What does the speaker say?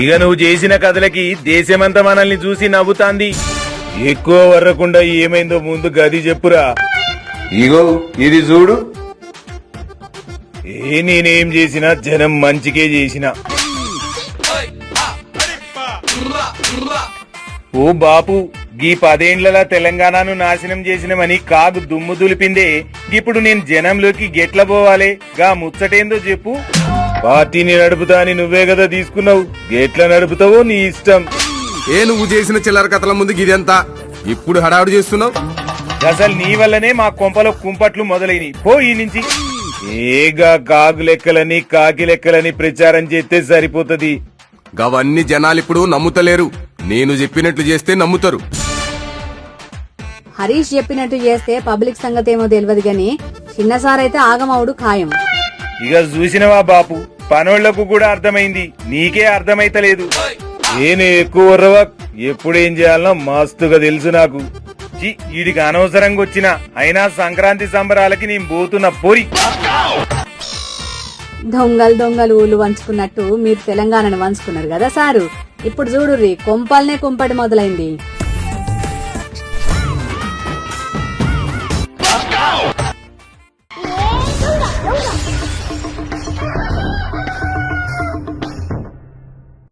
ఇక నువ్వు చేసిన కథలకి దేశమంతా మనల్ని చూసి నవ్వుతాంది. ఎక్కువ వర్రకుండా ఏమైందో ముందు గది చెప్పురా. ఇగో ఇది చూడు. నేనేం చేసినా జనం మంచికే చేసిన. ఓ బాపు, గీ 10 ఏండ్ల తెలంగాణను నాశనం చేసినమని కాగు దుమ్ము దులిపిందే. ఇప్పుడు నేను జనంలోకి గెట్ల పోవాలే? గా ముచ్చటేందో చెప్పు. పార్టీని నడుపుతా అని నువ్వే కదా తీసుకున్నావు. గెట్ల నడుపుతావో నీ ఇష్టం. నువ్వు చేసిన చిల్లర కథల ముందు గిదంతా ఇప్పుడు హడావుడు చేస్తున్నావు. అసలు నీ వల్లనే మా కొంపలో కుంపట్లు మొదలైనవి. పో ఈ నుంచి. ఏగా కాగు లెక్కలని కాకి లెక్కలని ప్రచారం చేస్తే సరిపోతది. గవన్నీ జనాలిప్పుడు నమ్ముతలేరు. నేను చెప్పినట్లు చేస్తే నమ్ముతారు. హరీష్ చెప్పినట్టు చేస్తే పబ్లిక్ సంగతి ఏమో తెలియదు గాని చిన్నసార్ అయితే ఆగమవుడు ఖాయం. ఇక చూసినవా బాపు, పనోళ్లకు కూడా అర్థమైంది, నీకే అర్థమైతలేదు. నేను ఎక్కువ ఎప్పుడేం చేయాలనో మస్తుగా తెలుసు నాకు. వీడికి అనవసరంగా వచ్చిన అయినా సంక్రాంతి సంబరాలకి నేను పోతున్న పోరి. దొంగలు ఊళ్ళు వంచుకున్నట్టు మీరు తెలంగాణను వంచుకున్నారు కదా సారు. ఇప్పుడు చూడుర్రి, కొంపల్నే కుంపటి మొదలైంది.